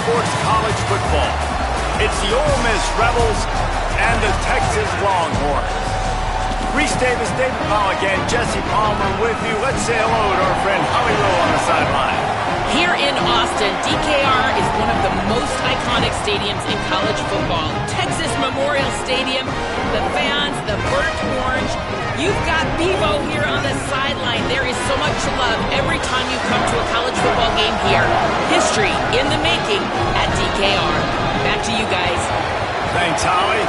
sports college football. It's the Ole Miss Rebels and the Texas Longhorns. Reese Davis, David Pollock, and Jesse Palmer with you. Let's say hello to our friend Holly Rowe on the sideline. Here in Austin, DKR is one of the most iconic stadiums in college football. Texas Memorial Stadium, the fans, the burnt orange. You've got Bevo here on the sideline. There is so much love every time you come to a college football game here. History in the making at DKR. Back to you guys. Thanks, Holly.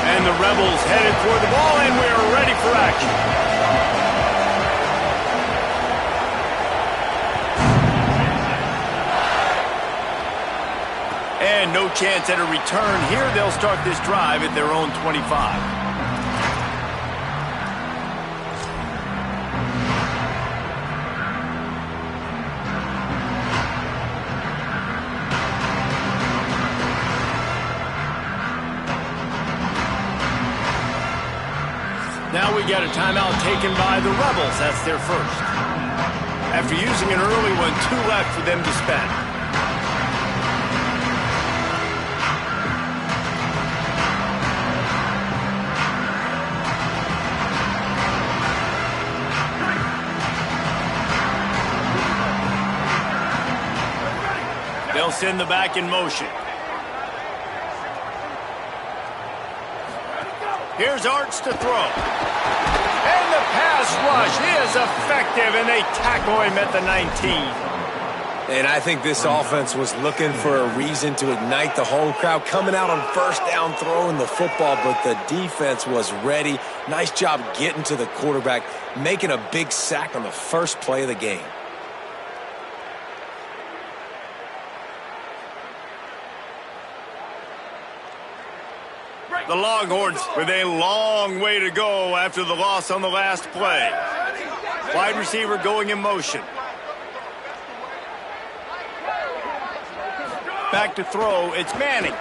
And the Rebels headed for the ball, and we're ready for action. And no chance at a return here. They'll start this drive at their own 25. Now we got a timeout taken by the Rebels. That's their first. After using an early one, 2 left for them to spend. They'll send the back in motion. Here's Arts to throw. And the pass rush is effective, and they tackle him at the 19. And I think this offense was looking for a reason to ignite the home crowd, coming out on first down, throwing the football, but the defense was ready. Nice job getting to the quarterback, making a big sack on the first play of the game. The Longhorns with a long way to go after the loss on the last play. Wide receiver going in motion. Back to throw. It's Manning.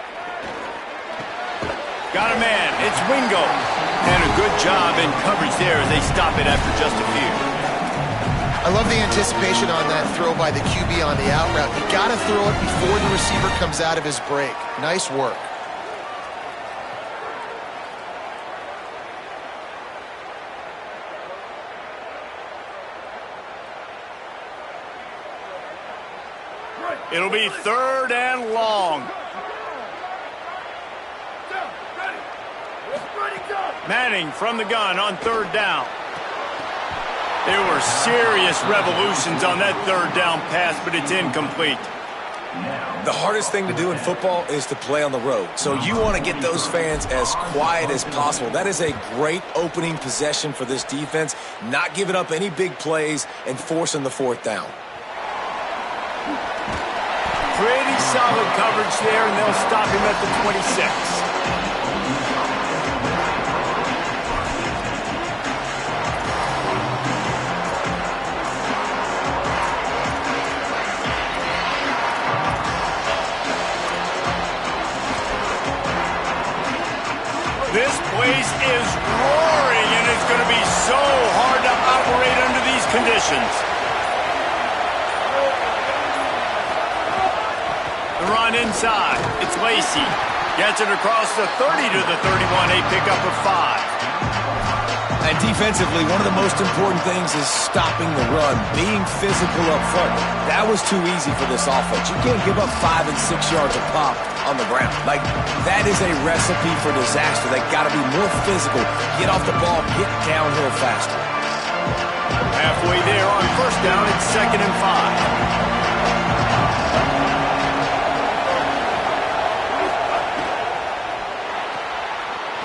Got a man. It's Wingo. And a good job in coverage there as they stop it after just a few. I love the anticipation on that throw by the QB on the out route. You got to throw it before the receiver comes out of his break. Nice work. It'll be 3rd and long. Manning from the gun on 3rd down. There were serious revolutions on that 3rd down pass, but it's incomplete. The hardest thing to do in football is to play on the road. So you want to get those fans as quiet as possible. That is a great opening possession for this defense, not giving up any big plays and forcing the 4th down. Pretty solid coverage there, and they'll stop him at the 26. This place is roaring, and it's going to be so hard to operate under these conditions. The run inside. It's Lacey. Gets it across the 30 to the 31. A pickup of 5. And defensively, one of the most important things is stopping the run, being physical up front. That was too easy for this offense. You can't give up 5 and 6 yards a pop on the ground. Like, that is a recipe for disaster. They got to be more physical, get off the ball, get downhill faster. Halfway there on 1st down, it's 2nd and 5.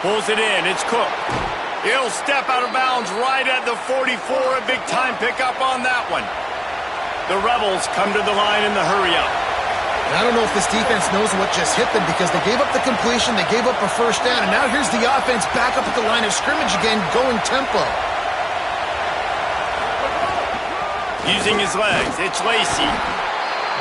Pulls it in. It's Cook. He'll step out of bounds right at the 44. A big-time pickup on that one. The Rebels come to the line in the hurry-up. And I don't know if this defense knows what just hit them because they gave up the completion, they gave up a 1st down, and now here's the offense back up at the line of scrimmage again, going tempo. Using his legs, it's Lacy.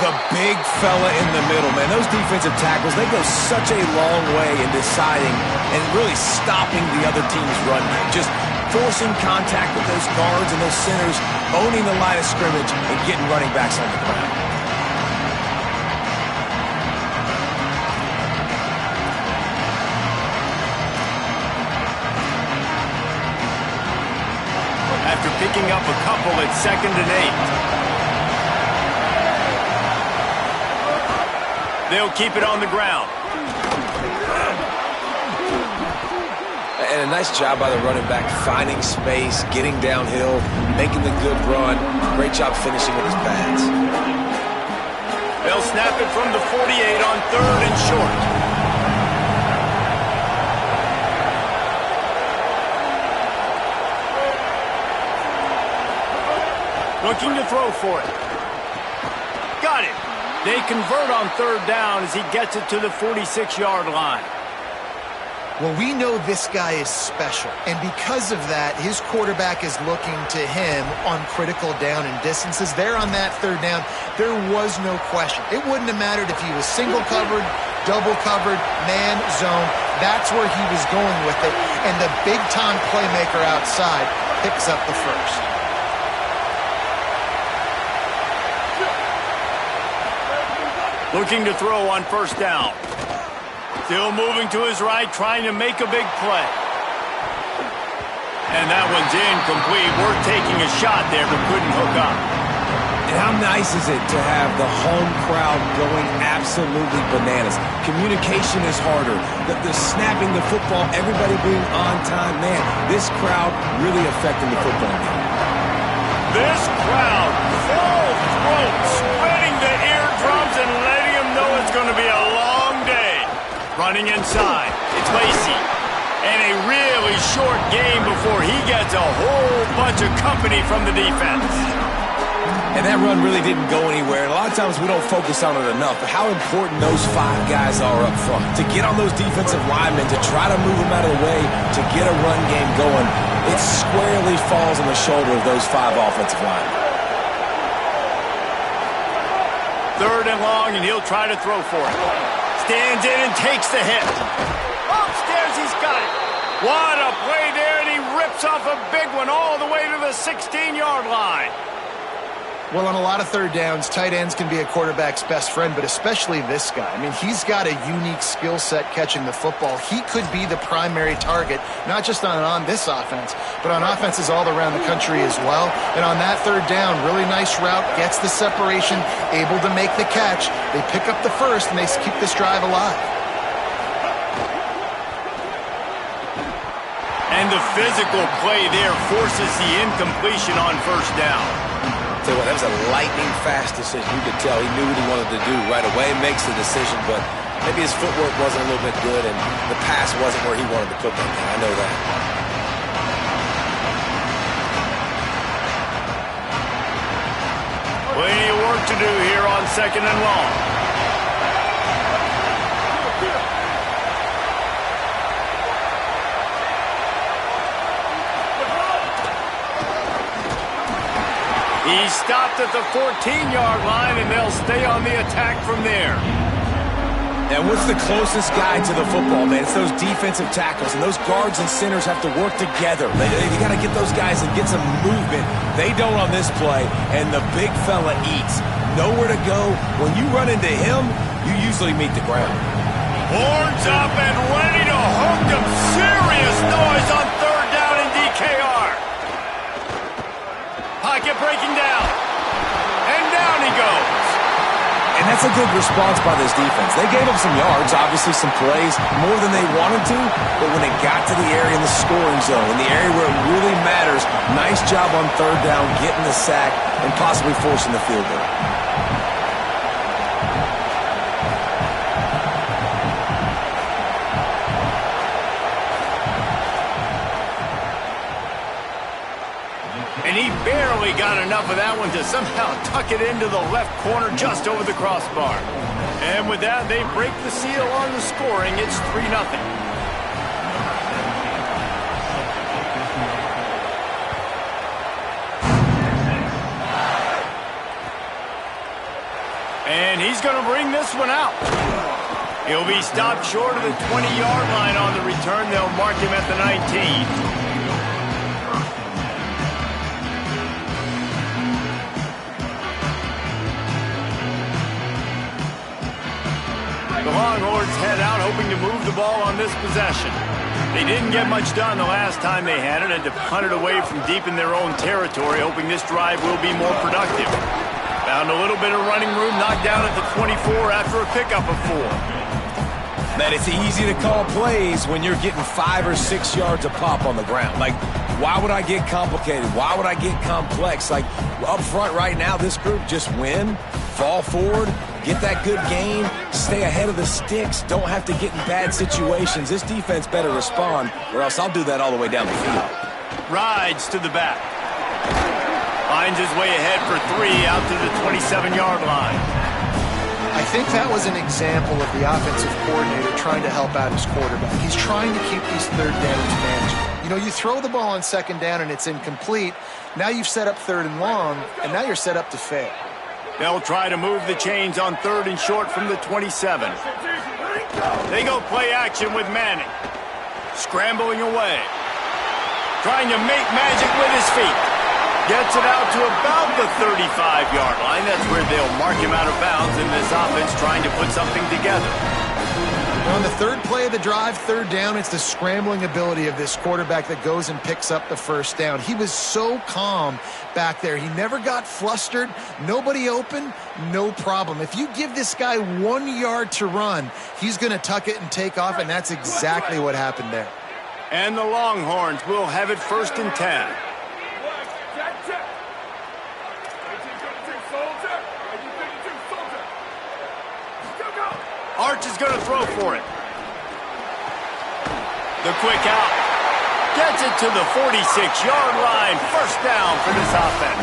The big fella in the middle, man. Those defensive tackles, they go such a long way in deciding and really stopping the other team's run game. Just forcing contact with those guards and those centers, owning the line of scrimmage, and getting running backs on the ground. After picking up a couple at 2nd and 8. They'll keep it on the ground. And a nice job by the running back, finding space, getting downhill, making the good run. Great job finishing with his pads. They'll snap it from the 48 on 3rd and short. Looking to throw for it. Got it. They convert on 3rd down as he gets it to the 46-yard line. Well, we know this guy is special, and because of that, his quarterback is looking to him on critical down and distances. There on that 3rd down, there was no question. It wouldn't have mattered if he was single covered, double covered, man, zone. That's where he was going with it, and the big-time playmaker outside picks up the first. Looking to throw on 1st down. Still moving to his right, trying to make a big play. And that one's incomplete. We're taking a shot there, but couldn't hook up. And how nice is it to have the home crowd going absolutely bananas? Communication is harder. The snapping the football, everybody being on time. Man, this crowd really affecting the football game. This crowd, full throat, spreading the eardrums and letting them know it's going to be a long day. Running inside, it's Lacy. And a really short game before he gets a whole bunch of company from the defense. And that run really didn't go anywhere. And a lot of times we don't focus on it enough, but how important those 5 guys are up front. To get on those defensive linemen, to try to move them out of the way, to get a run game going, it squarely falls on the shoulder of those 5 offensive linemen. 3rd and long, and he'll try to throw for it. Stands in and takes the hit. Upstairs, he's got it. What a play there, and he rips off a big one all the way to the 16-yard line. Well, on a lot of 3rd downs, tight ends can be a quarterback's best friend, but especially this guy. I mean, he's got a unique skill set catching the football. He could be the primary target, not just on this offense, but on offenses all around the country as well. And on that 3rd down, really nice route, gets the separation, able to make the catch. They pick up the first, and they keep this drive alive. And the physical play there forces the incompletion on 1st down. Tell you what, that was a lightning-fast decision. You could tell he knew what he wanted to do right away, makes the decision, but maybe his footwork wasn't a little bit good, and the pass wasn't where he wanted to put that thing. I know that. Plenty of work to do here on 2nd and long. He stopped at the 14-yard line, and they'll stay on the attack from there. And what's the closest guy to the football, man? It's those defensive tackles, and those guards and centers have to work together. They got to get those guys and get some movement. They don't on this play, and the big fella eats. Nowhere to go. When you run into him, you usually meet the ground. Horns up and ready to hook them. Serious noise on 3rd down in DKR. Pocket breaking down. And down he goes. And that's a good response by this defense. They gave up some yards, obviously some plays, more than they wanted to, but when it got to the area in the scoring zone, in the area where it really matters, nice job on 3rd down, getting the sack, and possibly forcing the field goal. And he barely got enough of that one to somehow tuck it into the left corner just over the crossbar. And with that, they break the seal on the scoring. It's 3-0. he's going to bring this one out. He'll be stopped short of the 20-yard line on the return. They'll mark him at the 19. The Longhorns head out, hoping to move the ball on this possession. They didn't get much done the last time they had it, and to punt it away from deep in their own territory, hoping this drive will be more productive. Found a little bit of running room, knocked down at the 24 after a pickup of 4. Man, it's easy to call plays when you're getting 5 or 6 yards a pop on the ground. Like, why would I get complicated? Why would I get complex? Like, up front right now, this group just win, fall forward, get that good game, stay ahead of the sticks, don't have to get in bad situations. This defense better respond, or else I'll do that all the way down the field. Rides to the back. Finds his way ahead for 3 out to the 27-yard line. I think that was an example of the offensive coordinator trying to help out his quarterback. He's trying to keep these third downs manageable. You know, you throw the ball on second down and it's incomplete. Now you've set up third and long, and now you're set up to fail. They'll try to move the chains on 3rd and short from the 27. They go play action with Manning. Scrambling away. Trying to make magic with his feet. Gets it out to about the 35-yard line. That's where they'll mark him out of bounds in this offense trying to put something together. On the third play of the drive, third down, it's the scrambling ability of this quarterback that goes and picks up the first down. He was so calm back there. He never got flustered. Nobody open, no problem. If you give this guy 1 yard to run, he's going to tuck it and take off, and that's exactly what happened there. And the Longhorns will have it 1st and 10. Arch is going to throw for it. The quick out. Gets it to the 46-yard line. 1st down for this offense.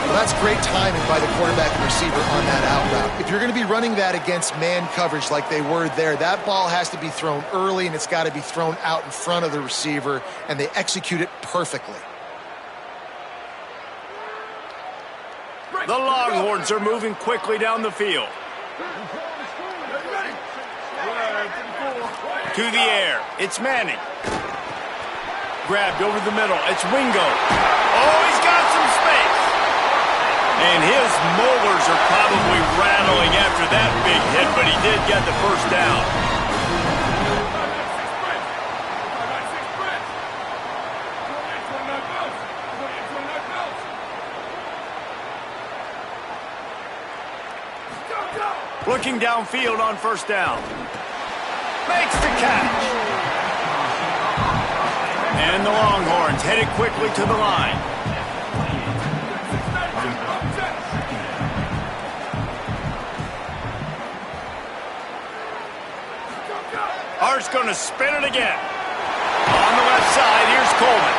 Well, that's great timing by the quarterback and receiver on that out route. If you're going to be running that against man coverage like they were there, that ball has to be thrown early, and it's got to be thrown out in front of the receiver, and they execute it perfectly. The Longhorns are moving quickly down the field. To the air. It's Manning. Grabbed over the middle. It's Wingo. Oh, he's got some space. And his molars are probably rattling after that big hit, but he did get the 1st down. Looking downfield on 1st down. Makes the catch. And the Longhorns headed quickly to the line. Art's going to spin it again. On the left side, here's Coleman.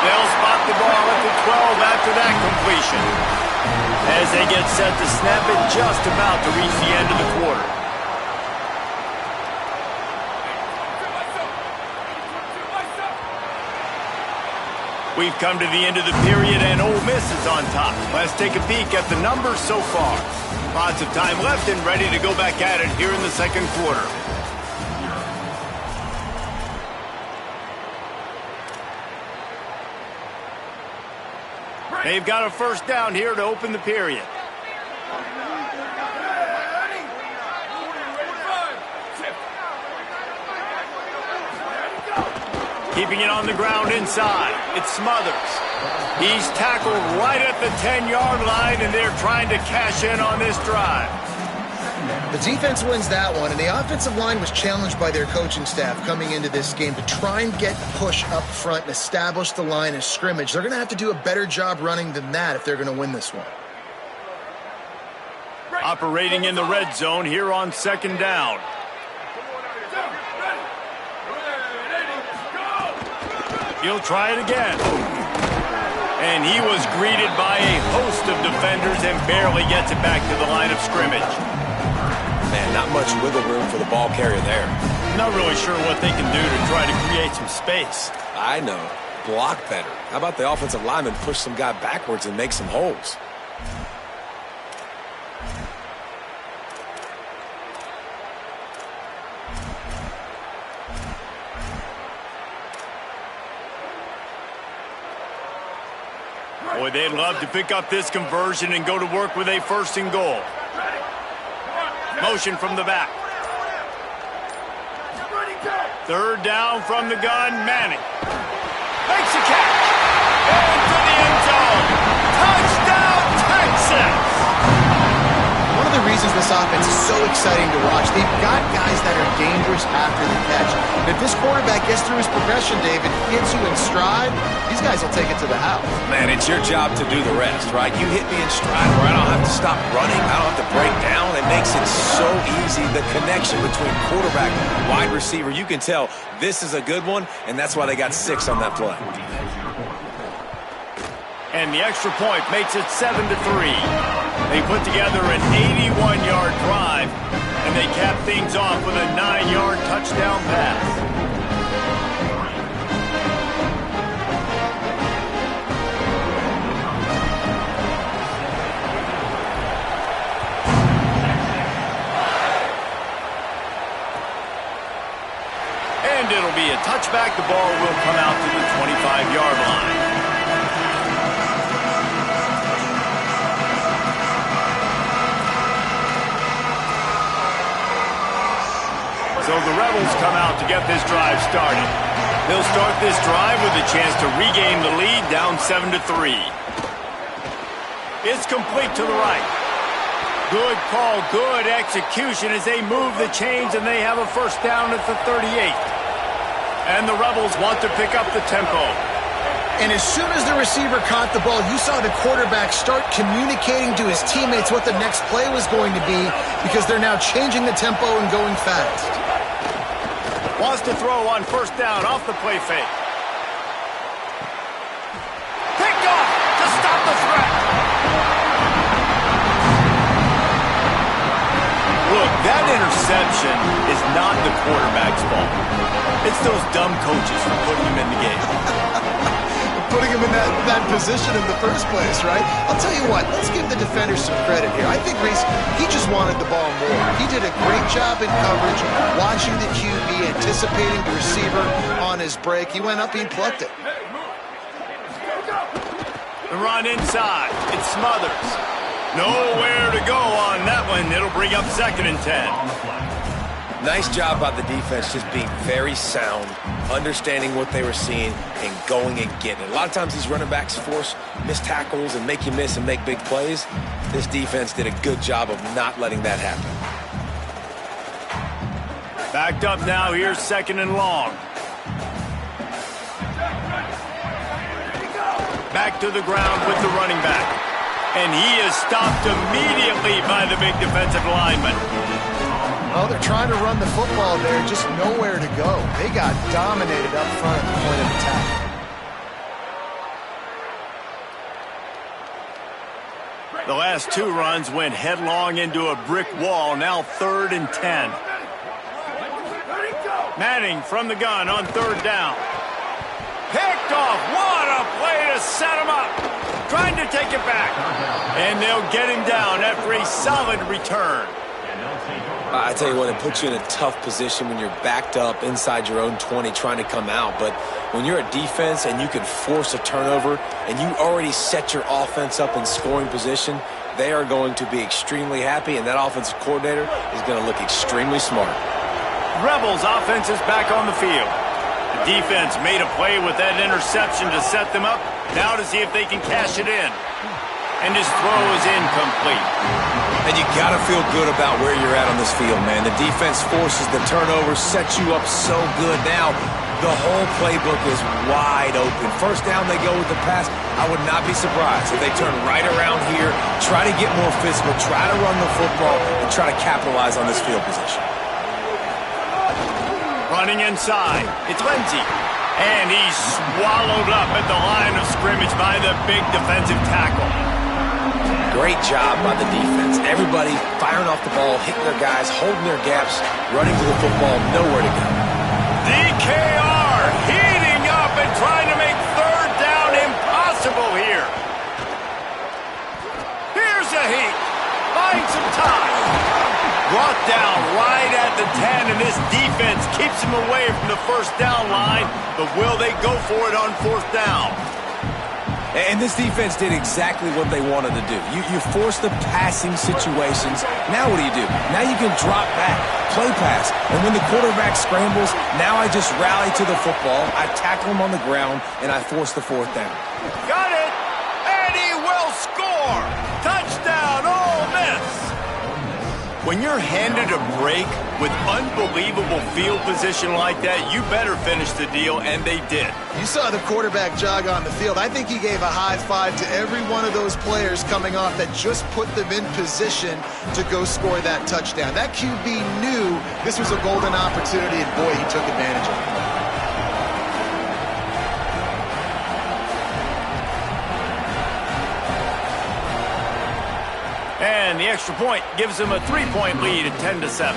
They'll spot the ball at the 12 after that completion. As they get set to snap it, just about to reach the end of the quarter. We've come to the end of the period, and Ole Miss is on top. Let's take a peek at the numbers so far. Lots of time left and ready to go back at it here in the 2nd quarter. They've got a 1st down here to open the period. Keeping it on the ground inside. It's Smothers. He's tackled right at the 10-yard line, and they're trying to cash in on this drive. The defense wins that one, and the offensive line was challenged by their coaching staff coming into this game to try and get push up front and establish the line of scrimmage. They're going to have to do a better job running than that if they're going to win this one. Operating in the red zone here on 2nd down. He'll try it again. And he was greeted by a host of defenders and barely gets it back to the line of scrimmage. Man, not much wiggle room for the ball carrier there. Not really sure what they can do to try to create some space. I know. Block better. How about the offensive lineman push some guy backwards and make some holes? Boy, they'd love to pick up this conversion and go to work with a 1st and goal. Motion from the back. 3rd down from the gun, Manning. Makes a catch. Into the end zone. Touchdown, Texas! One of the reasons this offense is so exciting to watch, they've got guys that are dangerous after the catch. And if this quarterback gets through his progression, David, hits you in stride, these guys will take it to the house. Man, it's your job to do the rest, right? You hit me in stride where I don't have to stop running. I don't have to break down. It makes it so easy. The connection between quarterback and wide receiver, you can tell this is a good one, and that's why they got 6 on that play. And the extra point makes it 7-3. They put together an 81-yard drive, and they cap things off with a 9-yard touchdown pass. And it'll be a touchback. The ball will come out to the 25-yard line. So the Rebels come out to get this drive started. They'll start this drive with a chance to regain the lead, down 7-3. It's complete to the right. Good call, good execution as they move the chains, and they have a 1st down at the 38. And the Rebels want to pick up the tempo. And as soon as the receiver caught the ball, you saw the quarterback start communicating to his teammates what the next play was going to be, because they're now changing the tempo and going fast. Wants to throw on 1st down off the play fake. Picked off to stop the threat. Look, that interception is not the quarterback's fault. It's those dumb coaches for putting him in the game. Putting him in that position in the first place, right? I'll tell you what, let's give the defenders some credit here. I think Reese, he just wanted the ball more. He did a great job in coverage, watching the QB, anticipating the receiver on his break. He went up, he plucked it. The run inside. It smothers. Nowhere to go on that one. It'll bring up 2nd and 10. Nice job by the defense, just being very sound, understanding what they were seeing, and going and getting it. A lot of times these running backs force missed tackles and make you miss and make big plays. This defense did a good job of not letting that happen. Backed up now, here's 2nd and long. Back to the ground with the running back. And he is stopped immediately by the big defensive lineman. Well, they're trying to run the football there, just nowhere to go. They got dominated up front at the point of attack. The last 2 runs went headlong into a brick wall, now 3rd and 10. Manning from the gun on 3rd down. Picked off. What a play to set him up. Trying to take it back. And they'll get him down after a solid return. I tell you what, it puts you in a tough position when you're backed up inside your own 20 trying to come out. But when you're a defense and you can force a turnover and you already set your offense up in scoring position, they are going to be extremely happy, and that offensive coordinator is going to look extremely smart. Rebels offense is back on the field. The defense made a play with that interception to set them up. Now to see if they can cash it in. And his throw is incomplete. And you got to feel good about where you're at on this field, man. The defense forces the turnover, sets you up so good. Now, the whole playbook is wide open. 1st down, they go with the pass. I would not be surprised if they turn right around here, try to get more physical, try to run the football, and try to capitalize on this field position. Running inside, it's Lindsey. And he's swallowed up at the line of scrimmage by the big defensive tackle. Great job by the defense. Everybody firing off the ball, hitting their guys, holding their gaps, running to the football, nowhere to go. DKR heating up and trying to make 3rd down impossible here. Here's a heat. Finds some time. Brought down right at the 10, and this defense keeps him away from the 1st down line. But will they go for it on 4th down? And this defense did exactly what they wanted to do. You force the passing situations. Now what do? Now you can drop back, play pass. And when the quarterback scrambles, now I just rally to the football. I tackle him on the ground, and I force the fourth down. Got it! And he will score! Touchdown, Ole Miss! When you're handed a break with unbelievable field position like that, you better finish the deal, and they did. You saw the quarterback jog on the field. I think he gave a high five to every one of those players coming off that just put them in position to go score that touchdown. That QB knew this was a golden opportunity, and boy, he took advantage of it. And the extra point gives them a 3-point lead at 10-7.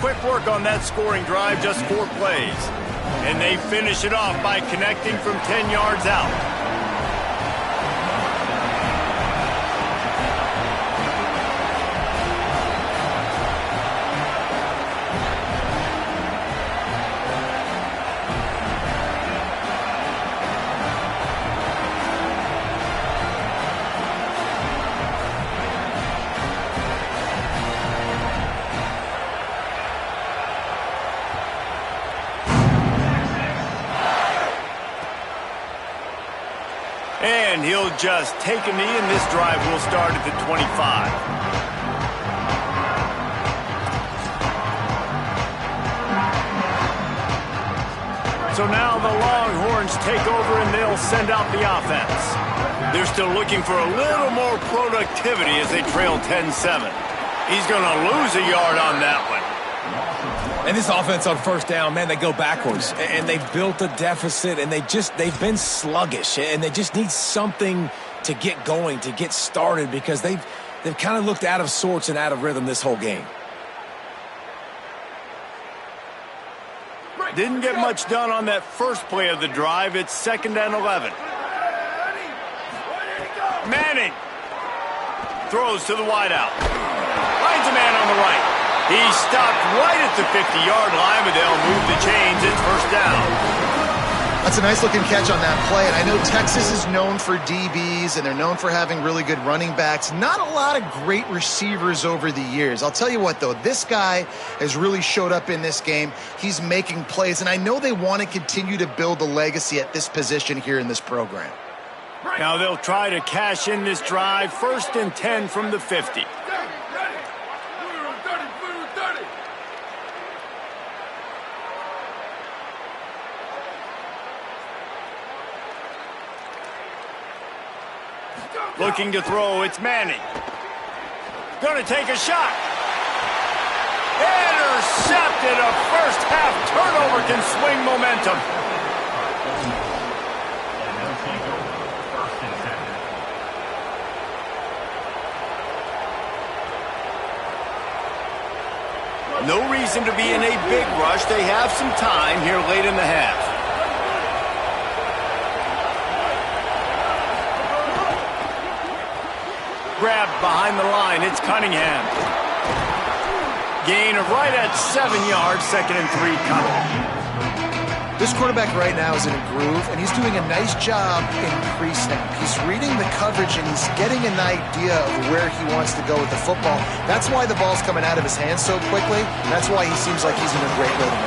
Quick work on that scoring drive, just 4 plays. And they finish it off by connecting from 10 yards out. And he'll just take a knee, and this drive will start at the 25. So now the Longhorns take over, and they'll send out the offense. They're still looking for a little more productivity as they trail 10-7. He's going to lose a yard on that one. And this offense on first down, man, they go backwards. And they've built a deficit, and they've been sluggish. And they just need something to get going, to get started, because they've kind of looked out of sorts and out of rhythm this whole game. Didn't get much done on that first play of the drive. It's 2nd and 11. Manning throws to the wideout. Finds a man on the right. He stopped right at the 50-yard line, but they'll move the chains. It's first down. That's a nice-looking catch on that play. And I know Texas is known for DBs, and they're known for having really good running backs. Not a lot of great receivers over the years. I'll tell you what, though, this guy has really showed up in this game. He's making plays, and I know they want to continue to build a legacy at this position here in this program. Now they'll try to cash in this drive. 1st and 10 from the 50. Looking to throw, it's Manning. Gonna take a shot. Intercepted. A first half turnover can swing momentum. No reason to be in a big rush. They have some time here late in the half. Grab behind the line. It's Cunningham. Gain of right at 7 yards. 2nd and 3 coming. This quarterback right now is in a groove, and he's doing a nice job in pre-snap. He's reading the coverage, and he's getting an idea of where he wants to go with the football. That's why the ball's coming out of his hands so quickly. That's why he seems like he's in a great rhythm.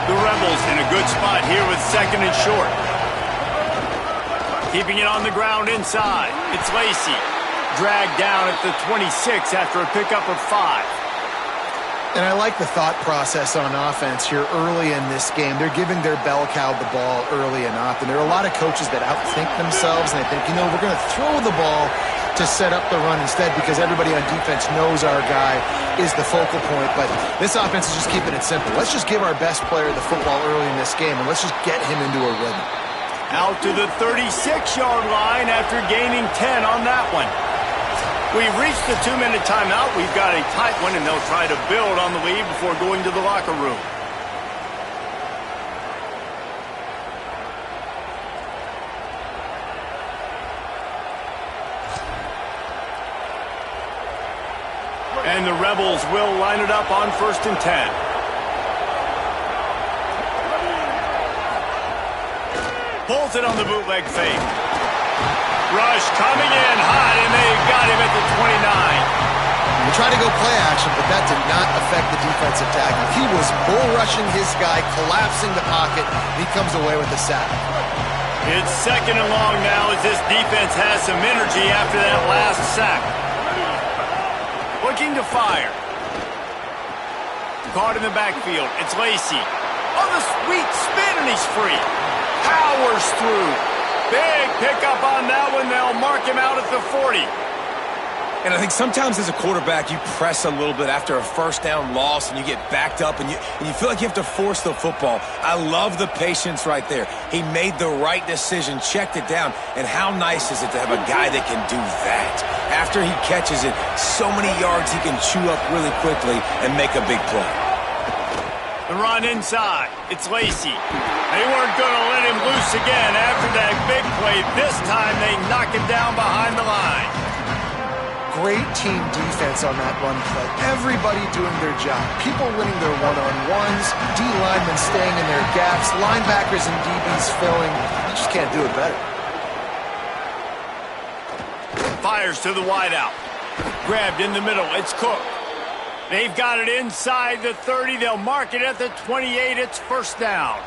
The Rebels in a good spot here with 2nd and short. Keeping it on the ground inside. It's Lacey. Dragged down at the 26 after a pickup of 5. And I like the thought process on offense here early in this game. They're giving their bell cow the ball early and often. There are a lot of coaches that outthink themselves, and they think, you know, we're going to throw the ball to set up the run instead because everybody on defense knows our guy is the focal point. But this offense is just keeping it simple. Let's just give our best player the football early in this game, and let's just get him into a rhythm. Out to the 36-yard line after gaining 10 on that one. We've reached the 2-minute timeout. We've got a tight one, and they'll try to build on the lead before going to the locker room. And the Rebels will line it up on 1st and 10. Pulls it on the bootleg fake. Rush coming in hot, and they've got him at the 29. They tried to go play action, but that did not affect the defensive tackle. He was bull rushing his guy, collapsing the pocket, and he comes away with the sack. It's second and long now as this defense has some energy after that last sack. Looking to fire. Caught in the backfield. It's Lacy. Oh, the sweet spin, and he's free. Powers through. Big pickup on that one. They'll mark him out at the 40. And I think sometimes as a quarterback, you press a little bit after a first down loss and you get backed up and you feel like you have to force the football. I love the patience right there. He made the right decision, checked it down, and how nice is it to have a guy that can do that? After he catches it, so many yards he can chew up really quickly and make a big play. The run inside. It's Lacy. They weren't going to let him loose again after that big play. This time they knock him down behind the line. Great team defense on that run play. Everybody doing their job. People winning their one-on-ones, D linemen staying in their gaps, linebackers and DBs filling. You just can't do it better. Fires to the wideout. Grabbed in the middle. It's Cook. They've got it inside the 30. They'll mark it at the 28. It's first down.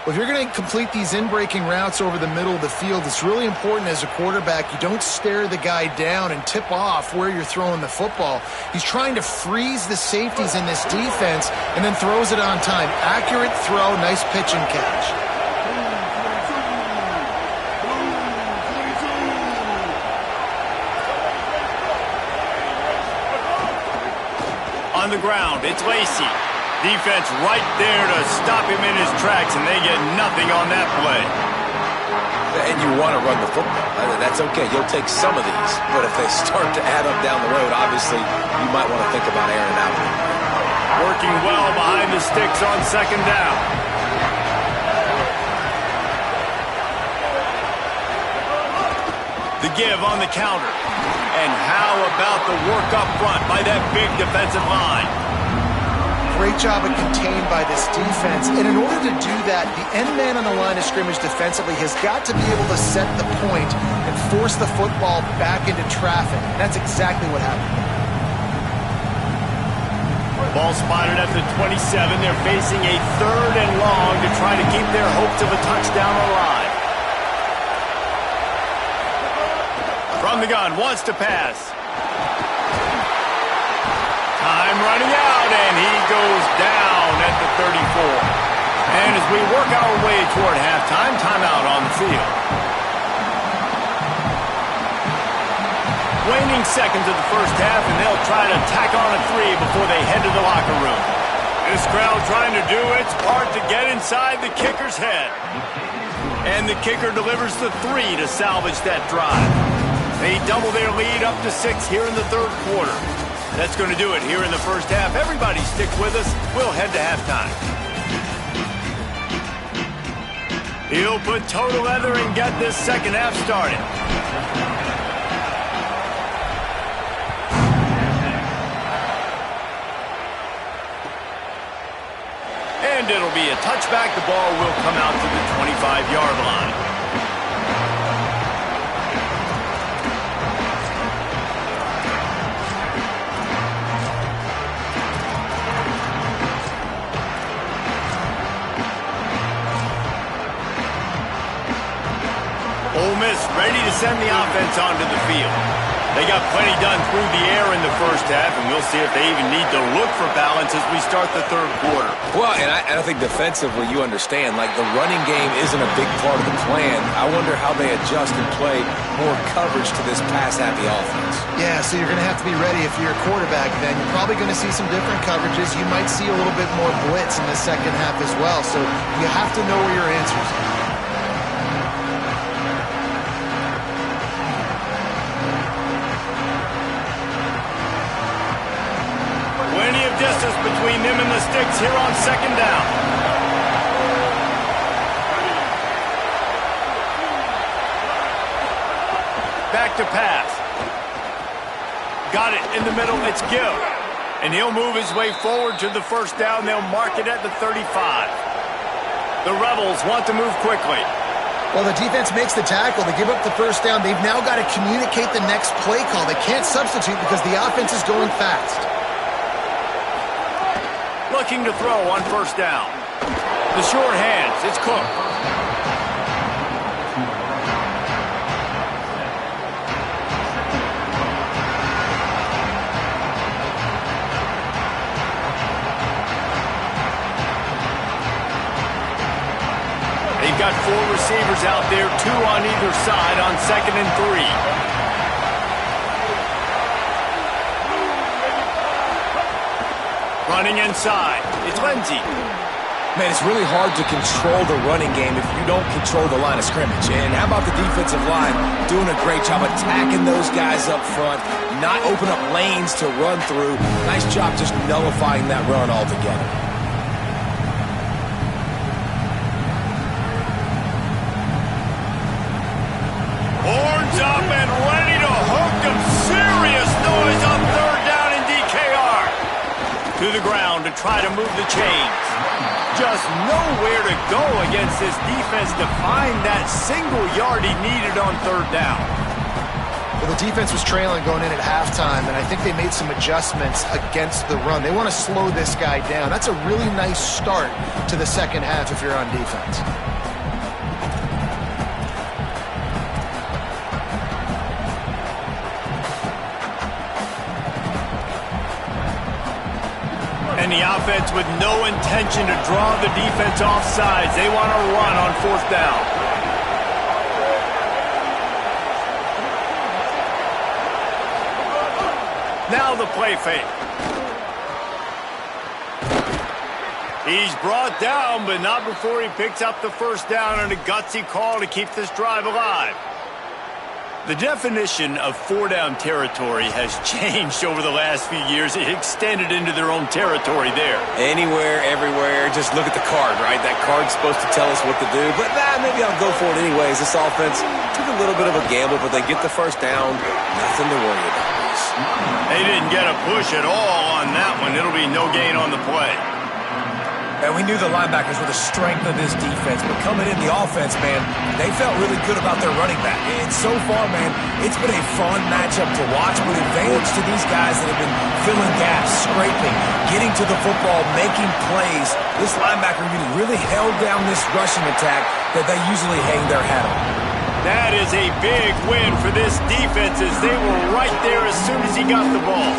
Well, if you're going to complete these in-breaking routes over the middle of the field, it's really important as a quarterback you don't stare the guy down and tip off where you're throwing the football. He's trying to freeze the safeties in this defense and then throws it on time. Accurate throw, nice pitch and catch. On the ground, it's Lacy. Defense right there to stop him in his tracks, and they get nothing on that play. And you want to run the football. That's okay. You'll take some of these. But if they start to add up down the road, obviously, you might want to think about airing it out. Working well behind the sticks on second down. The give on the counter. And how about the work up front by that big defensive line? Great job of contained by this defense. And in order to do that, the end man on the line of scrimmage defensively has got to be able to set the point and force the football back into traffic. And that's exactly what happened. Ball spotted at the 27. They're facing a third and long to try to keep their hopes of a touchdown alive. From the gun, wants to pass. Time running out, and he goes down at the 34. And as we work our way toward halftime, timeout on the field. Waning seconds of the first half, and they'll try to tack on a 3 before they head to the locker room. This crowd trying to do its part to get inside the kicker's head. And the kicker delivers the 3 to salvage that drive. They double their lead up to 6 here in the third quarter. That's going to do it here in the first half. Everybody stick with us. We'll head to halftime. He'll put total leather and get this second half started. And it'll be a touchback. The ball will come out to the 25-yard line. Ole Miss ready to send the offense onto the field. They got plenty done through the air in the first half, and we'll see if they even need to look for balance as we start the third quarter. Well, and I think defensively you understand, like the running game isn't a big part of the plan. I wonder how they adjust and play more coverage to this pass-happy offense. Yeah, so you're going to have to be ready if you're a quarterback then. You're probably going to see some different coverages. You might see a little bit more blitz in the second half as well, so you have to know where your answers are. Distance between them and the sticks here on second down. Back to pass. Got it in the middle. It's Gill. And he'll move his way forward to the first down. They'll mark it at the 35. The Rebels want to move quickly. Well, the defense makes the tackle. They give up the first down. They've now got to communicate the next play call. They can't substitute because the offense is going fast. Looking to throw on first down. The short hands. It's Cook. They've got 4 receivers out there, 2 on either side on 2nd and 3. Running inside. It's Lindsey. Man, it's really hard to control the running game if you don't control the line of scrimmage. And how about the defensive line doing a great job attacking those guys up front, not open up lanes to run through. Nice job just nullifying that run altogether. Horns up and ready to hook them. Serious noise on 3rd down in DKR. To the ground to try to move the chains. Just nowhere to go against this defense to find that single yard he needed on 3rd down. Well, the defense was trailing going in at halftime, and I think they made some adjustments against the run. They want to slow this guy down. That's a really nice start to the second half if you're on defense. And the offense with no intention to draw the defense off sides. They want to run on 4th down. Now the play fake. He's brought down, but not before he picks up the first down and a gutsy call to keep this drive alive. The definition of 4-down territory has changed over the last few years. It extended into their own territory there. Anywhere, everywhere, just look at the card, right? That card's supposed to tell us what to do, but maybe I'll go for it anyways. This offense took a little bit of a gamble, but they get the first down. Nothing to worry about. They didn't get a push at all on that one. It'll be no gain on the play. And we knew the linebackers were the strength of this defense, but coming in the offense, man, they felt really good about their running back. And so far, man, it's been a fun matchup to watch, with advantage to these guys that have been filling gaps, scraping, getting to the football, making plays. This linebacker unit really held down this rushing attack that they usually hang their hat on. That is a big win for this defense, as they were right there as soon as he got the ball.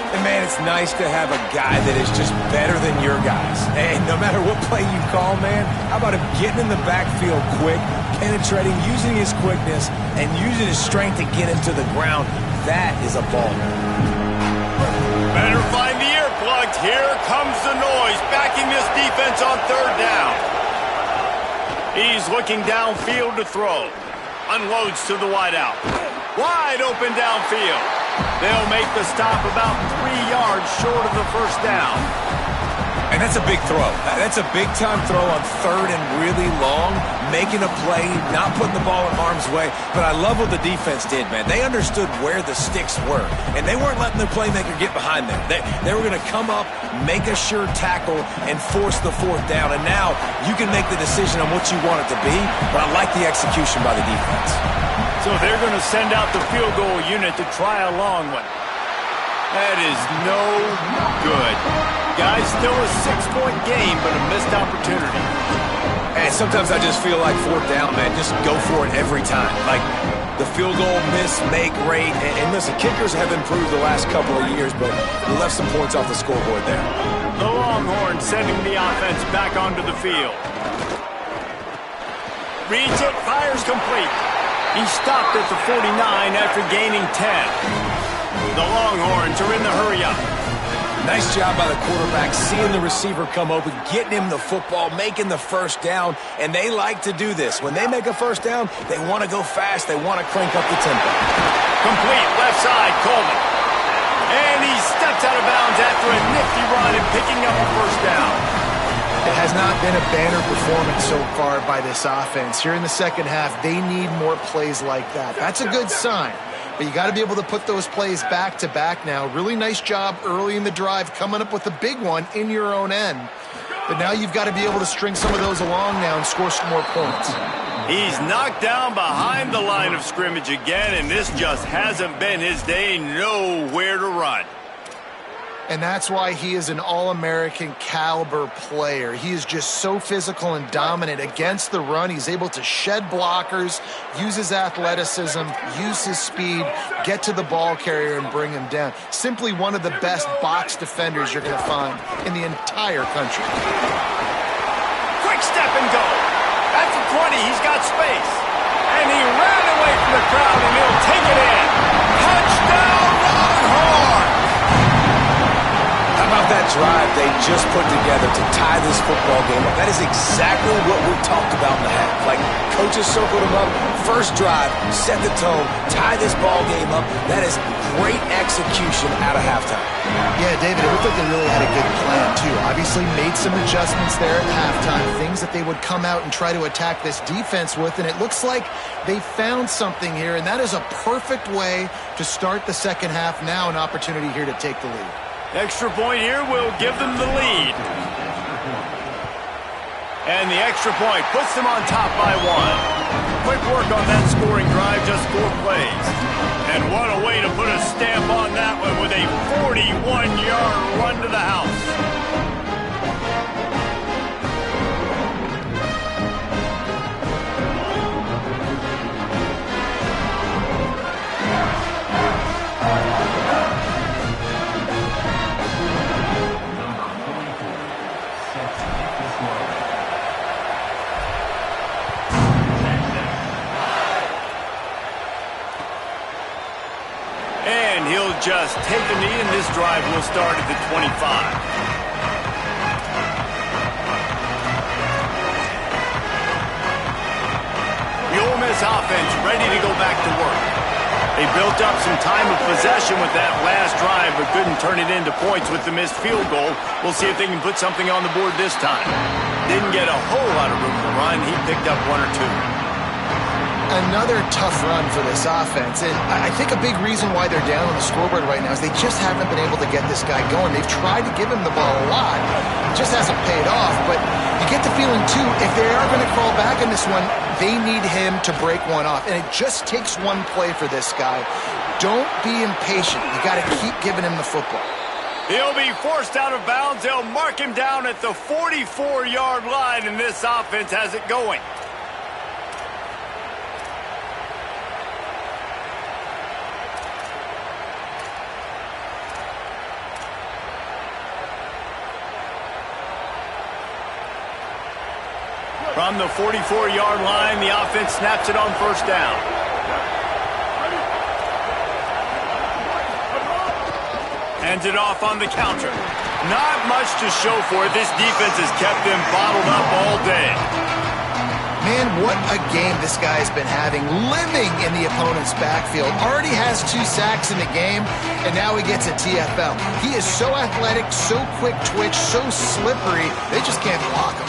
And, man, it's nice to have a guy that is just better than your guys. And no matter what play you call, man, how about him getting in the backfield quick, penetrating, using his quickness, and using his strength to get him to the ground? That is a ball. Better find the earplugs. Here comes the noise, backing this defense on 3rd down. He's looking downfield to throw. Unloads to the wideout. Wide open downfield. They'll make the stop about 3 yards short of the first down. And that's a big throw. That's a big-time throw on 3rd and really long, making a play, not putting the ball in harm's way. But I love what the defense did, man. They understood where the sticks were, and they weren't letting their playmaker get behind them. They were going to come up, make a sure tackle, and force the 4th down. And now you can make the decision on what you want it to be, but I like the execution by the defense. So they're going to send out the field goal unit to try a long one. That is no good. Guys, still a 6-point game, but a missed opportunity. And sometimes I just feel like 4th down, man, just go for it every time. Like the field goal miss, make rate. And listen, kickers have improved the last couple of years, but we left some points off the scoreboard there. The Longhorns sending the offense back onto the field. Reads it, fires complete. He stopped at the 49 after gaining 10. The Longhorns are in the hurry-up. Nice job by the quarterback, seeing the receiver come open, getting him the football, making the first down, and they like to do this. When they make a first down, they want to go fast. They want to crank up the tempo. Complete, left side, Coleman. And he steps out of bounds after a nifty run and picking up a first down. It has not been a banner performance so far by this offense. Here in the second half, they need more plays like that. That's a good sign. But you got to be able to put those plays back to back now. Really nice job early in the drive, coming up with a big one in your own end. But now you've got to be able to string some of those along now and score some more points. He's knocked down behind the line of scrimmage again, and this just hasn't been his day. Nowhere to run. And that's why he is an All-American caliber player. He is just so physical and dominant against the run. He's able to shed blockers, use his athleticism, use his speed, get to the ball carrier and bring him down. Simply one of the best box defenders you're going to find in the entire country. Quick step and go. At the 20, he's got space. And he ran away from the crowd, and he'll take it in. Touchdown, Longhorns! How about that drive they just put together to tie this football game up? That is exactly what we talked about in the half. Like, coaches circled them up. First drive, set the tone, tie this ball game up. That is great execution out of halftime. Yeah, David, it looked like they really had a good plan, too. Obviously made some adjustments there at halftime, things that they would come out and try to attack this defense with, and it looks like they found something here, and that is a perfect way to start the second half. Now an opportunity here to take the lead. Extra point here will give them the lead. And the extra point puts them on top by 1. Quick work on that scoring drive, just 4 plays. And what a way to put a stamp on that one with a 41-yard run to the house. And he'll just take a knee, and this drive will start at the 25. The Ole Miss offense ready to go back to work. They built up some time of possession with that last drive, but couldn't turn it into points with the missed field goal. We'll see if they can put something on the board this time. Didn't get a whole lot of room to run. He picked up 1 or 2. Another tough run for this offense, and I think a big reason why they're down on the scoreboard right now is they just haven't been able to get this guy going. They've tried to give him the ball a lot. It just hasn't paid off, but you get the feeling, too, if they are going to crawl back in this one, they need him to break one off, and it just takes one play for this guy. Don't be impatient. You got to keep giving him the football. He'll be forced out of bounds. They'll mark him down at the 44-yard line, and this offense has it going. From the 44-yard line, the offense snaps it on first down. Hands it off on the counter. Not much to show for it. This defense has kept them bottled up all day. Man, what a game this guy has been having, living in the opponent's backfield. Already has 2 sacks in the game, and now he gets a TFL. He is so athletic, so quick twitch, so slippery, they just can't block him.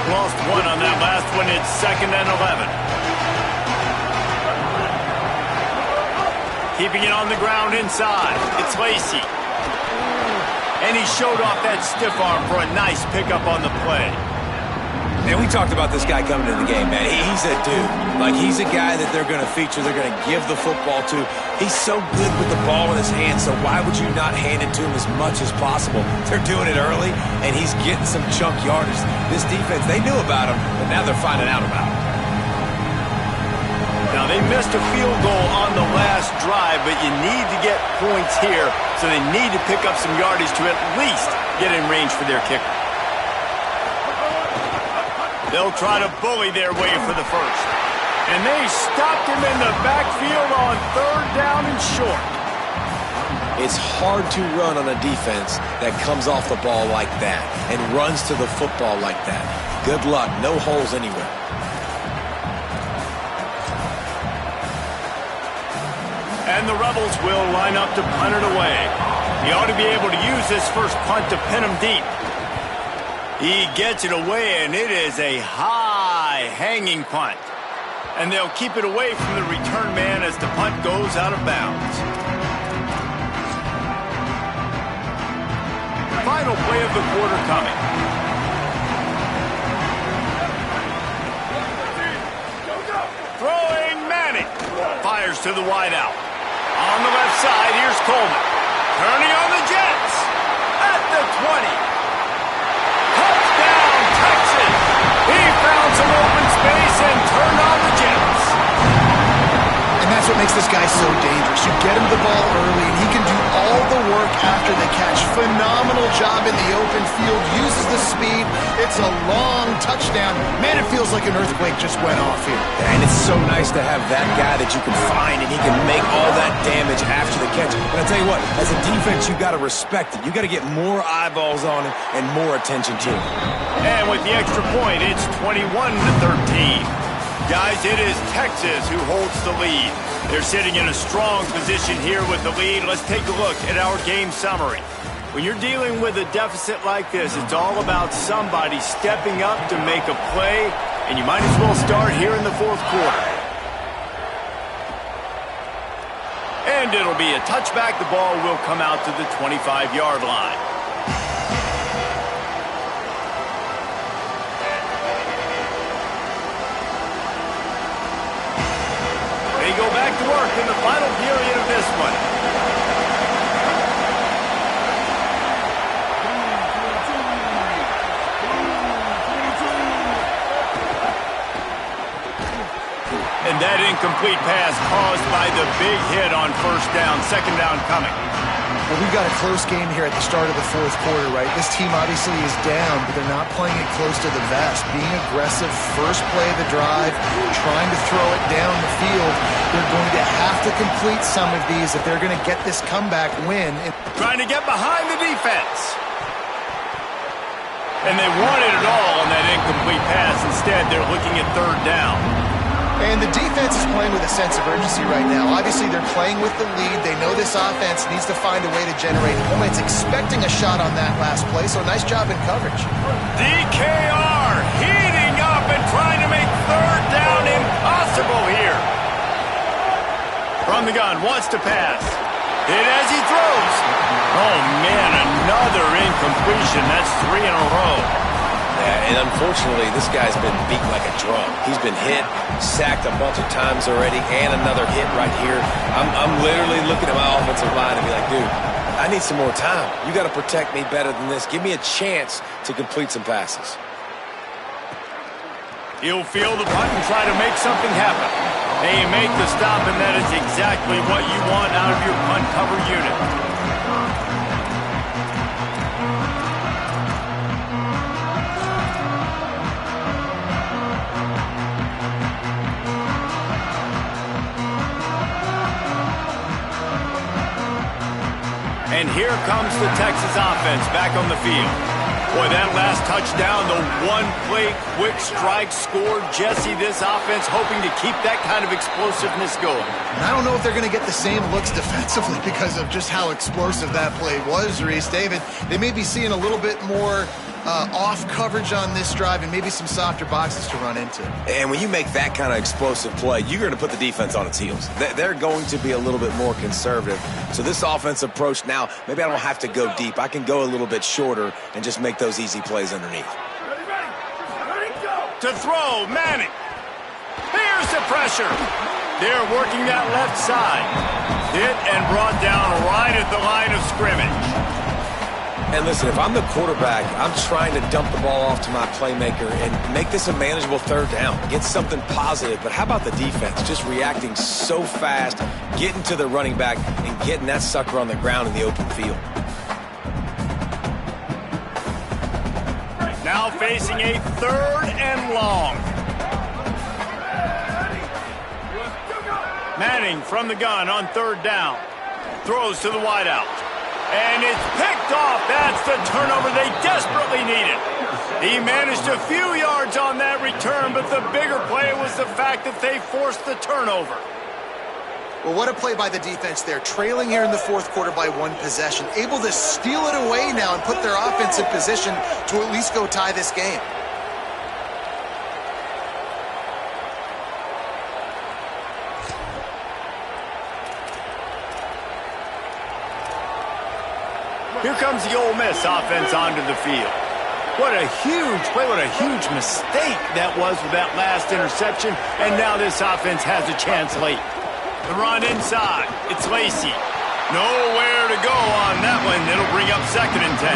Lost 1 on that last one. It's 2nd and 11. Keeping it on the ground inside. It's Lacey. And he showed off that stiff arm for a nice pickup on the play. Man, we talked about this guy coming into the game, man. He's a dude. Like, he's a guy that they're going to feature, they're going to give the football to. He's so good with the ball in his hands, so why would you not hand it to him as much as possible? They're doing it early, and he's getting some chunk yardage. This defense, they knew about him, but now they're finding out about him. Now, they missed a field goal on the last drive, but you need to get points here, so they need to pick up some yardage to at least get in range for their kicker. They'll try to bully their way for the first. And they stopped him in the backfield on 3rd down and short. It's hard to run on a defense that comes off the ball like that and runs to the football like that. Good luck. No holes anywhere. And the Rebels will line up to punt it away. He ought to be able to use this first punt to pin him deep. He gets it away, and it is a high hanging punt. And they'll keep it away from the return man as the punt goes out of bounds. Final play of the quarter coming. Throwing Manning. Fires to the wideout. On the left side, here's Coleman. Turning on the Jets. At the 20. Touchdown, Texas. He found some open space and turned on the Jets. And that's what makes this guy so dangerous. You get him the ball early, and he can do all the work after the catch. Phenomenal job in the open field. Uses the speed. It's a long touchdown. Man, it feels like an earthquake just went off here. And it's so nice to have that guy that you can find, and he can make all that damage after the catch. But I tell you what, as a defense, you got to respect it. You got to get more eyeballs on it and more attention to it. And with the extra point, it's 21-13. Guys, it is Texas who holds the lead. They're sitting in a strong position here with the lead. Let's take a look at our game summary. When you're dealing with a deficit like this, it's all about somebody stepping up to make a play, and you might as well start here in the fourth quarter. And it'll be a touchback. The ball will come out to the 25-yard line. They go back to work in the final period of this one. And that incomplete pass caused by the big hit on first down. Second down coming. Well, we've got a close game here at the start of the fourth quarter, right? This team obviously is down, but they're not playing it close to the vest. Being aggressive, first play of the drive, trying to throw it down the field. They're going to have to complete some of these if they're going to get this comeback win. Trying to get behind the defense. And they wanted it all on that incomplete pass. Instead, they're looking at third down. And the defense is playing with a sense of urgency right now. Obviously, they're playing with the lead. They know this offense needs to find a way to generate points, expecting a shot on that last play, so nice job in coverage. DKR heating up and trying to make third down impossible here. From the gun, wants to pass. Hit as he throws. Oh, man, another incompletion. That's 3 in a row. Yeah, and unfortunately, this guy's been beat like a drum. He's been hit, sacked a bunch of times already, and another hit right here. I'm literally looking at my offensive line and be like, dude, I need some more time. You got to protect me better than this. Give me a chance to complete some passes. He'll field the punt and try to make something happen. They make the stop, and that is exactly what you want out of your punt cover unit. And here comes the Texas offense back on the field. Boy, that last touchdown, the one-play quick strike score. Jesse, this offense hoping to keep that kind of explosiveness going. And I don't know if they're going to get the same looks defensively because of just how explosive that play was, Reese. David, they may be seeing a little bit more off coverage on this drive and maybe some softer boxes to run into. And when you make that kind of explosive play, you're going to put the defense on its heels. They're going to be a little bit more conservative. So this offensive approach now, maybe I don't have to go deep. I can go a little bit shorter and just make those easy plays underneath. Ready, go. To throw, Manning. Here's the pressure. They're working that left side. Hit and brought down right at the line of scrimmage. And listen, if I'm the quarterback, I'm trying to dump the ball off to my playmaker and make this a manageable third down. Get something positive. But how about the defense? Just reacting so fast, getting to the running back, and getting that sucker on the ground in the open field. Now facing a third and long. Manning from the gun on third down. Throws to the wideout. And it's picked off. That's the turnover they desperately needed. He managed a few yards on that return, but the bigger play was the fact that they forced the turnover. Well, what a play by the defense there. Trailing here in the fourth quarter by one possession. Able to steal it away now and put their offense in position to at least go tie this game. Here comes the Ole Miss offense onto the field. What a huge play, what a huge mistake that was with that last interception, and now this offense has a chance late. The run inside, it's Lacey. Nowhere to go on that one. It'll bring up 2nd and 10.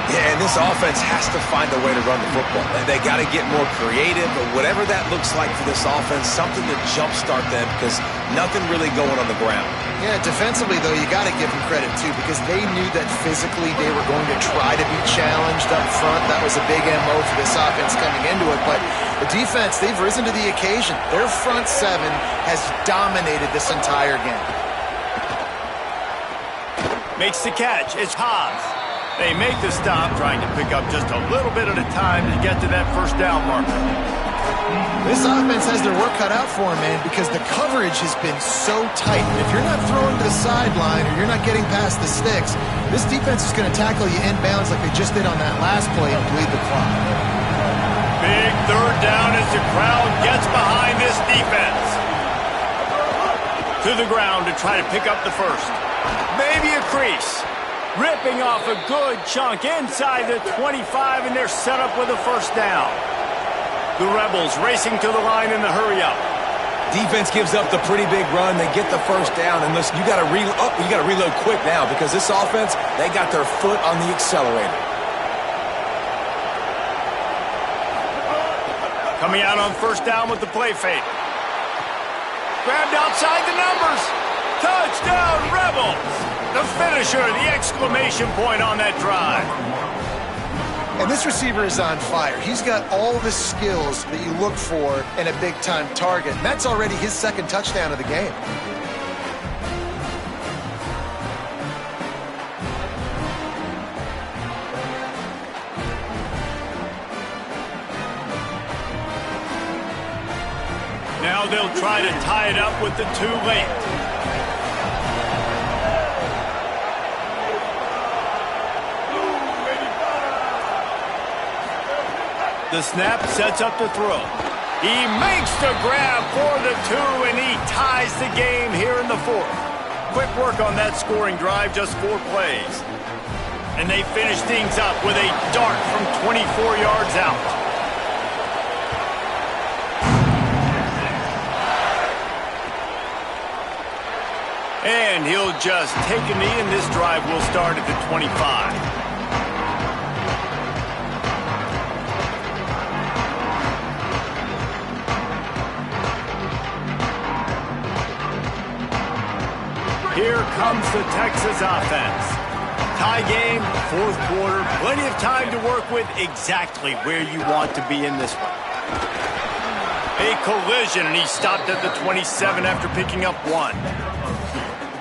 Yeah, and this offense has to find a way to run the football. And they got to get more creative, or whatever that looks like for this offense, something to jumpstart them because nothing really going on the ground. Yeah, defensively, though, you got to give them credit, too, because they knew that physically they were going to try to be challenged up front. That was a big MO for this offense coming into it. But the defense, they've risen to the occasion. Their front seven has dominated this entire game. Makes the catch. It's Hobbs. They make the stop, trying to pick up just a little bit at a time to get to that 1st down marker. This offense has their work cut out for them, man, because the coverage has been so tight. And if you're not throwing to the sideline or you're not getting past the sticks, this defense is going to tackle you inbounds like they just did on that last play and bleed the clock. Big 3rd down as the crowd gets behind this defense. To the ground to try to pick up the 1st. Maybe a crease. Ripping off a good chunk inside the 25, and they're set up with a 1st down. The Rebels racing to the line in the hurry-up. Defense gives up the pretty big run. They get the 1st down, and listen, you got to reload quick now because this offense, they got their foot on the accelerator. Coming out on 1st down with the play fake. Grabbed outside the numbers. Touchdown, Rebels! The finisher, the exclamation point on that drive. And this receiver is on fire. He's got all the skills that you look for in a big-time target. And that's already his 2nd touchdown of the game. Now they'll try to tie it up with the 2 late. The snap sets up the throw. He makes the grab for the 2, and he ties the game here in the 4th. Quick work on that scoring drive, just 4 plays. And they finish things up with a dart from 24 yards out. And he'll just take a knee, and this drive will start at the 25. Here comes the Texas offense. Tie game, 4th quarter, plenty of time to work with, exactly where you want to be in this one. A collision, and he stopped at the 27 after picking up 1.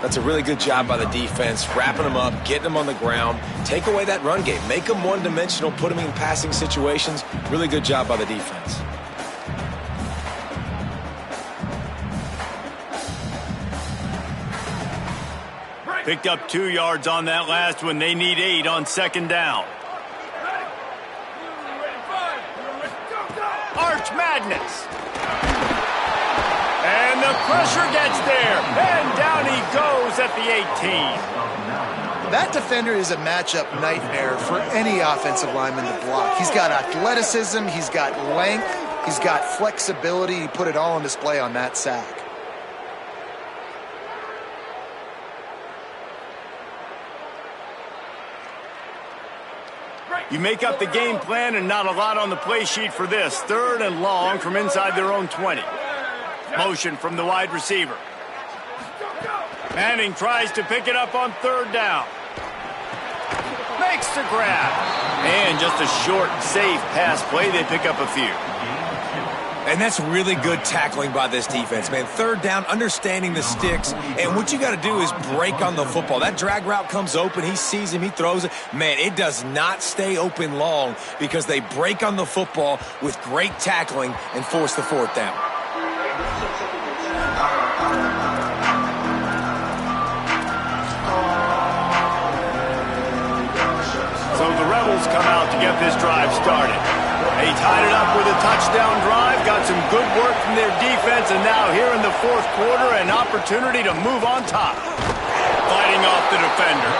That's a really good job by the defense, wrapping them up, getting them on the ground, take away that run game, make them one-dimensional, put them in passing situations. Really good job by the defense. Picked up 2 yards on that last one. They need 8 on 2nd down. Arch Madness. And the pressure gets there. And down he goes at the 18. That defender is a matchup nightmare for any offensive lineman to block. He's got athleticism, he's got length, he's got flexibility. He put it all on display on that sack. You make up the game plan and not a lot on the play sheet for this. 3rd and long from inside their own 20. Motion from the wide receiver. Manning tries to pick it up on 3rd down. Makes the grab. And just a short, safe pass play. They pick up a few. And that's really good tackling by this defense, man. 3rd down, understanding the sticks. And what you got to do is break on the football. That drag route comes open. He sees him. He throws it. Man, it does not stay open long because they break on the football with great tackling and force the 4th down. So the Rebels come out to get this drive started. They tied it up with a touchdown drive, got some good work from their defense, and now here in the 4th quarter, an opportunity to move on top. Fighting off the defender.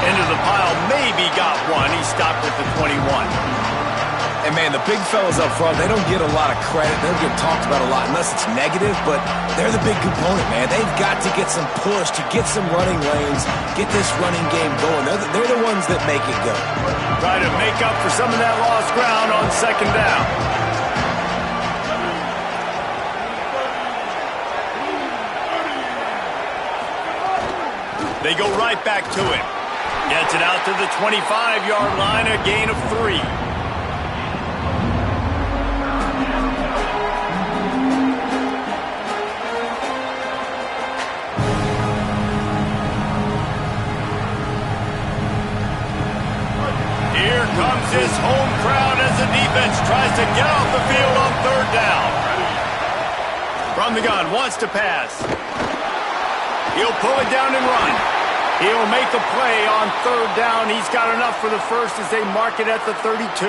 Into the pile, maybe got one. He stopped at the 21. And, man, the big fellas up front, they don't get a lot of credit. They don't get talked about a lot unless it's negative, but they're the big component, man. They've got to get some push, to get some running lanes, get this running game going. They're the ones that make it go. Try to make up for some of that lost ground on second down. They go right back to it. Gets it out to the 25-yard line, a gain of 3. Here comes his home crowd as the defense tries to get off the field on third down. From the gun, wants to pass. He'll pull it down and run. He'll make a play on third down. He's got enough for the first as they mark it at the 32.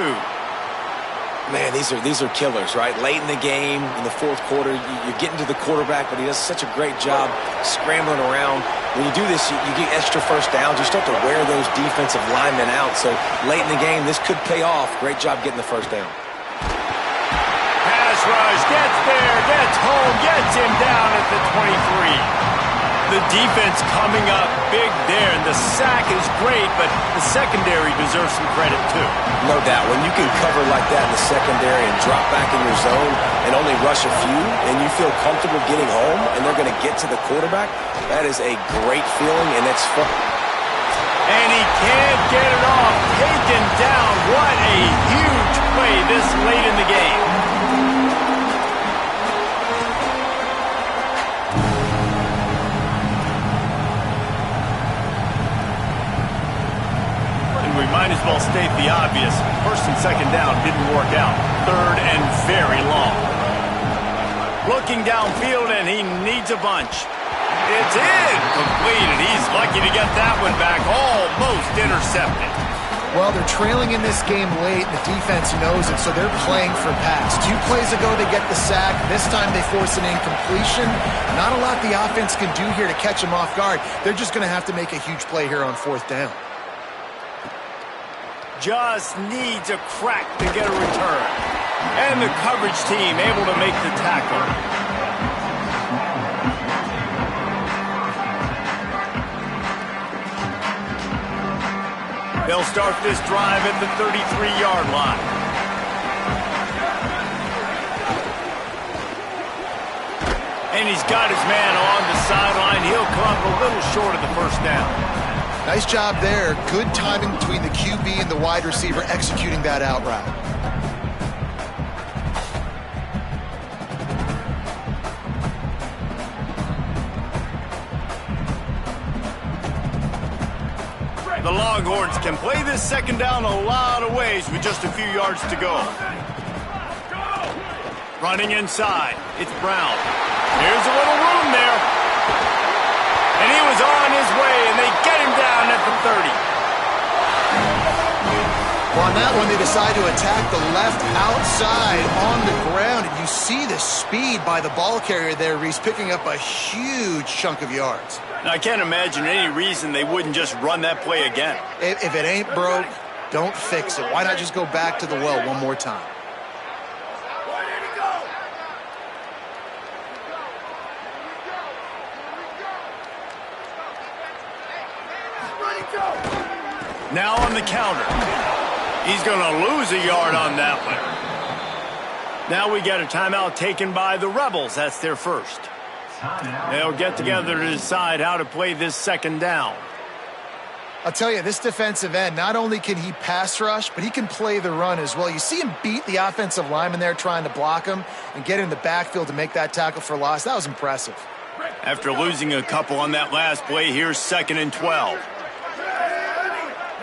Man, these are killers, right? Late in the game, in the fourth quarter, you're getting to the quarterback, but he does such a great job scrambling around. When you do this, you get extra first downs. You start to wear those defensive linemen out. So late in the game, this could pay off. Great job getting the first down. Pass rush, gets there, gets home, gets him down at the 23. The defense coming up big there, and the sack is great, but the secondary deserves some credit too. No doubt. When you can cover like that in the secondary and drop back in your zone and only rush a few, and you feel comfortable getting home, and they're going to get to the quarterback, that is a great feeling, and it's fun. And he can't get it off. Taken down. What a huge play this late in the game. We might as well state the obvious. First and second down didn't work out. Third and very long. Looking downfield, and he needs a bunch. It's incomplete, and he's lucky to get that one back. Almost intercepted. Well, they're trailing in this game late, and the defense knows it, so they're playing for pass. 2 plays ago, they get the sack. This time, they force an incompletion. Not a lot the offense can do here to catch them off guard. They're just going to have to make a huge play here on fourth down. Just needs a crack to get a return. And the coverage team able to make the tackle. They'll start this drive at the 33-yard line. And he's got his man on the sideline. He'll come up a little short of the first down. Nice job there. Good timing between the QB and the wide receiver executing that out route. The Longhorns can play this second down a lot of ways with just a few yards to go. Running inside, it's Brown. Here's a little room there. And he was on his way, and they get him down at the 30. Well, on that one, they decide to attack the left outside on the ground, and you see the speed by the ball carrier there, Reese, picking up a huge chunk of yards. Now, I can't imagine any reason they wouldn't just run that play again. If it ain't broke, don't fix it. Why not just go back to the well one more time? Now on the counter. He's going to lose a yard on that one. Now we get a timeout taken by the Rebels. That's their first. They'll get together to decide how to play this second down. I'll tell you, this defensive end, not only can he pass rush, but he can play the run as well. You see him beat the offensive lineman there trying to block him and get in the backfield to make that tackle for loss. That was impressive. After losing a couple on that last play, here's 2nd and 12.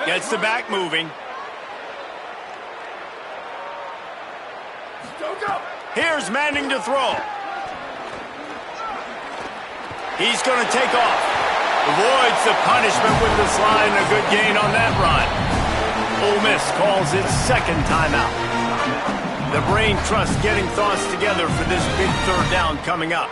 Gets the back moving. Here's Manning to throw. He's going to take off. Avoids the punishment with the slide and a good gain on that run. Ole Miss calls its second timeout. The brain trust getting thoughts together for this big third down coming up.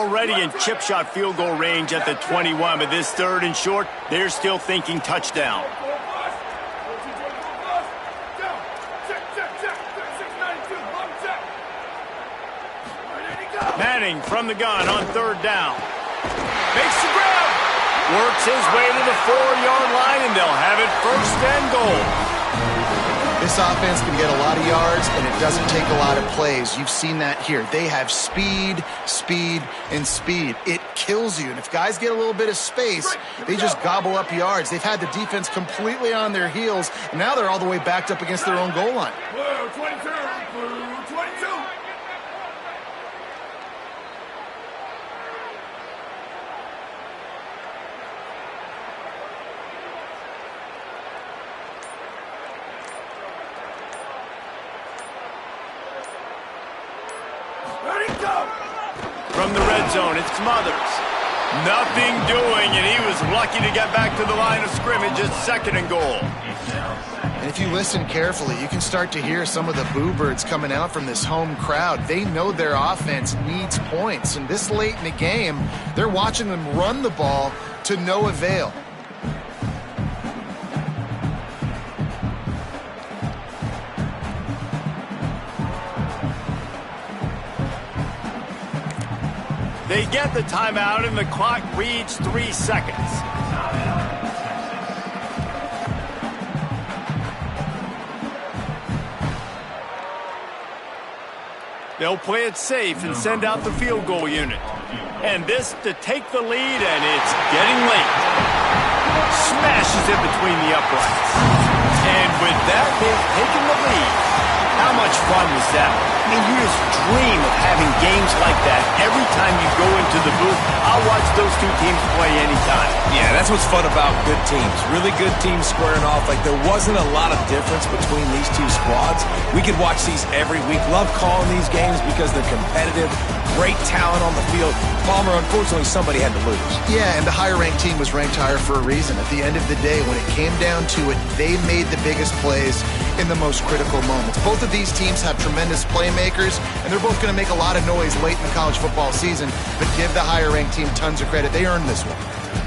already in chip shot field goal range at the 21, but this 3rd and short, they're still thinking touchdown. Manning from the gun on 3rd down. Makes the grab. Works his way to the 4-yard line, and they'll have it 1st and goal. This offense can get a lot of yards, and it doesn't take a lot of plays. You've seen that here. They have speed, speed, and speed. It kills you. And if guys get a little bit of space, they just gobble up yards. They've had the defense completely on their heels, and now they're all the way backed up against their own goal line. Blue 22, blue 22. From the red zone, it's Smothers. Nothing doing, and he was lucky to get back to the line of scrimmage at 2nd and goal. And if you listen carefully, you can start to hear some of the boo birds coming out from this home crowd. They know their offense needs points, and this late in the game, they're watching them run the ball to no avail. They get the timeout, and the clock reads 3 seconds. They'll play it safe and send out the field goal unit. And this to take the lead, and it's getting late. Smashes it between the uprights. And with that, they've taken the lead. How much fun was that? I mean, you just dream of having games like that every time you go into the booth. I'll watch those two teams play anytime. Yeah, that's what's fun about good teams. Really good teams squaring off. Like, there wasn't a lot of difference between these two squads. We could watch these every week. Love calling these games because they're competitive. Great talent on the field. Palmer, unfortunately, somebody had to lose. Yeah, and the higher-ranked team was ranked higher for a reason. At the end of the day, when it came down to it, they made the biggest plays in the most critical moments. Both of these teams have tremendous playmakers, and they're both going to make a lot of noise late in the college football season, but give the higher-ranked team tons of credit. They earned this one.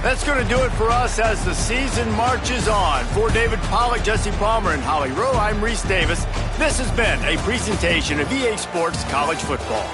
That's going to do it for us as the season marches on. For David Pollack, Jesse Palmer, and Holly Rowe, I'm Reese Davis. This has been a presentation of EA Sports College Football.